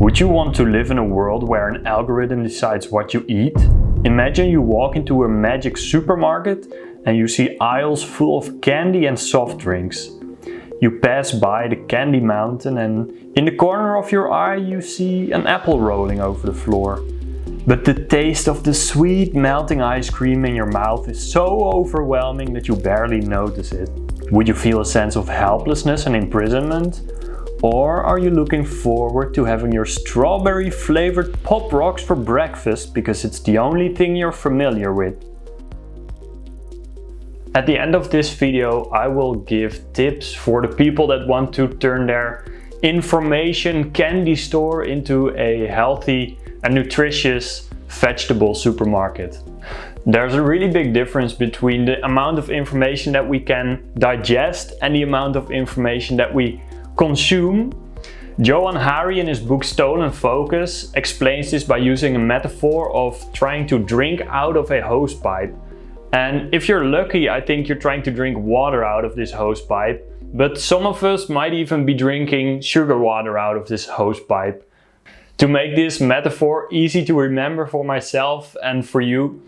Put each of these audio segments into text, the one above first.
Would you want to live in a world where an algorithm decides what you eat? Imagine you walk into a magic supermarket and you see aisles full of candy and soft drinks. You pass by the candy mountain and in the corner of your eye you see an apple rolling over the floor. But the taste of the sweet melting ice cream in your mouth is so overwhelming that you barely notice it. Would you feel a sense of helplessness and imprisonment? Or are you looking forward to having your strawberry flavored Pop Rocks for breakfast because it's the only thing you're familiar with? At the end of this video, I will give tips for the people that want to turn their information candy store into a healthy and nutritious vegetable supermarket. There's a really big difference between the amount of information that we can digest and the amount of information that we consume. Johan Hari in his book Stolen Focus explains this by using a metaphor of trying to drink out of a hose pipe. And if you're lucky, I think you're trying to drink water out of this hose pipe, but some of us might even be drinking sugar water out of this hose pipe. To make this metaphor easy to remember for myself and for you,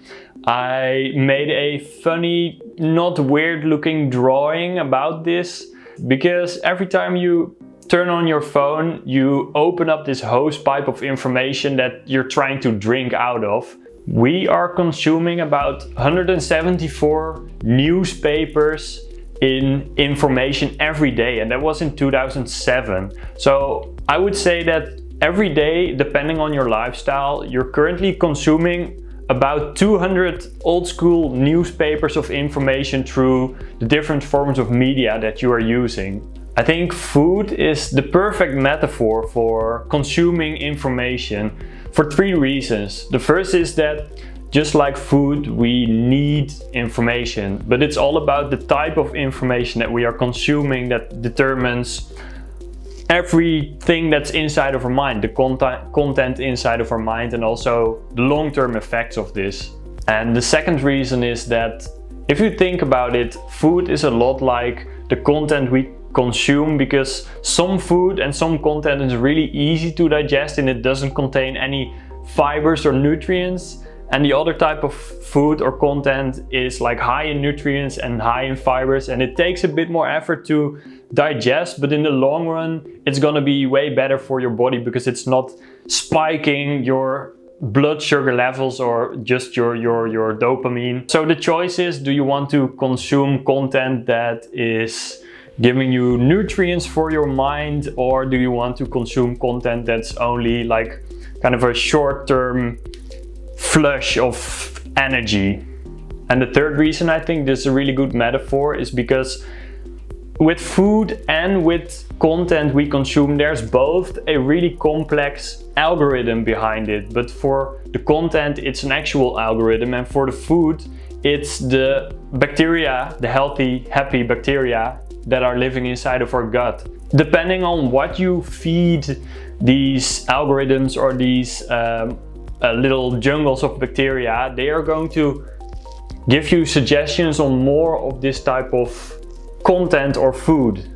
I made a funny, not weird looking drawing about this. Because every time you turn on your phone, you open up this hose pipe of information that you're trying to drink out of. We are consuming about 174 newspapers in information every day, and that was in 2007. So I would say that every day, depending on your lifestyle, you're currently consuming about 200 old school newspapers of information through the different forms of media that you are using. I think food is the perfect metaphor for consuming information for three reasons. The first is that just like food, we need information, but it's all about the type of information that we are consuming that determines everything that's inside of our mind, the content inside of our mind, and also the long-term effects of this. And the second reason is that if you think about it, food is a lot like the content we consume, because some food and some content is really easy to digest and it doesn't contain any fibers or nutrients. And the other type of food or content is like high in nutrients and high in fibers, and it takes a bit more effort to digest, but in the long run it's gonna be way better for your body because it's not spiking your blood sugar levels or just your dopamine. So the choice is, do you want to consume content that is giving you nutrients for your mind, or do you want to consume content that's only like kind of a short-term flush of energy? And the third reason I think this is a really good metaphor is because with food and with content we consume, there's both a really complex algorithm behind it. But for the content, it's an actual algorithm, and for the food, it's the bacteria, the healthy, happy bacteria that are living inside of our gut. Depending on what you feed these algorithms or these little jungles of bacteria, they are going to give you suggestions on more of this type of content or food.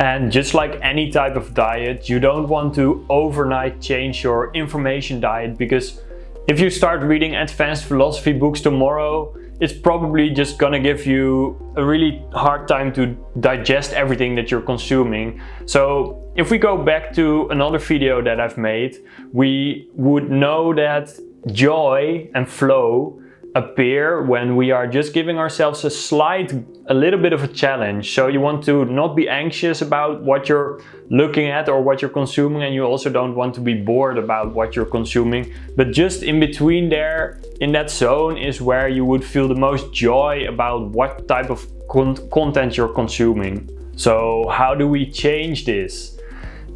And just like any type of diet, you don't want to overnight change your information diet, because if you start reading advanced philosophy books tomorrow, it's probably just gonna give you a really hard time to digest everything that you're consuming. So if we go back to another video that I've made, we would know that joy and flow appear when we are just giving ourselves a little bit of a challenge. So you want to not be anxious about what you're looking at or what you're consuming, and you also don't want to be bored about what you're consuming, but just in between there, in that zone, is where you would feel the most joy about what type of content you're consuming. So how do we change this?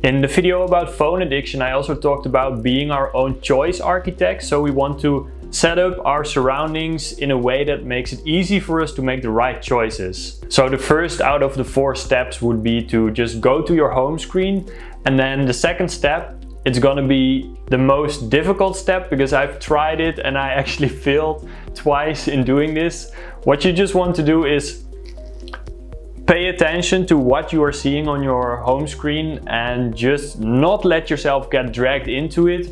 In the video about phone addiction, I also talked about being our own choice architect. So we want to set up our surroundings in a way that makes it easy for us to make the right choices. So the first out of the 4 steps would be to just go to your home screen. And then the second step, it's gonna be the most difficult step because I've tried it and I actually failed twice in doing this. What you just want to do is pay pay attention to what you are seeing on your home screen and just not let yourself get dragged into it,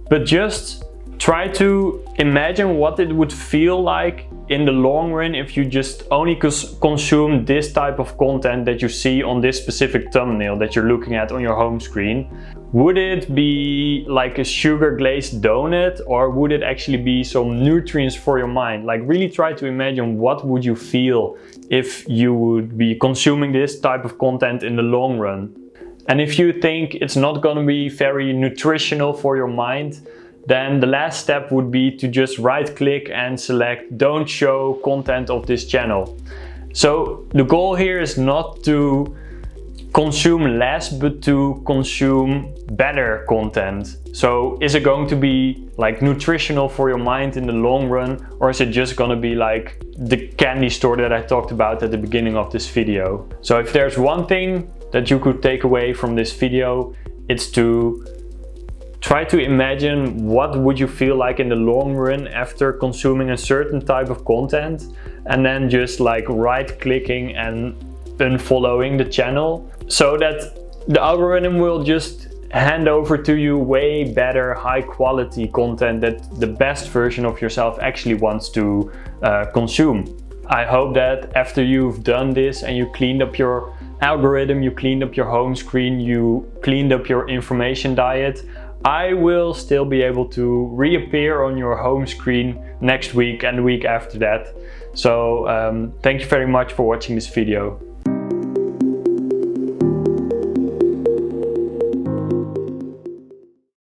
but just try to imagine what it would feel like in the long run if you just only consume this type of content that you see on this specific thumbnail that you're looking at on your home screen. Would it be like a sugar glazed donut, or would it actually be some nutrients for your mind? Like, really try to imagine what would you feel if you would be consuming this type of content in the long run. And if you think it's not going to be very nutritional for your mind, then the last step would be to just right click and select don't show content of this channel. So the goal here is not to consume less, but to consume better content. So is it going to be like nutritional for your mind in the long run, or is it just going to be like the candy store that I talked about at the beginning of this video? So if there's one thing that you could take away from this video, it's to try to imagine what would you feel like in the long run after consuming a certain type of content, and then just like right clicking and unfollowing the channel, so that the algorithm will just hand over to you way better, high quality content that the best version of yourself actually wants to consume. I hope that after you've done this and you cleaned up your algorithm, you cleaned up your home screen, you cleaned up your information diet, I will still be able to reappear on your home screen next week and the week after that. So thank you very much for watching this video.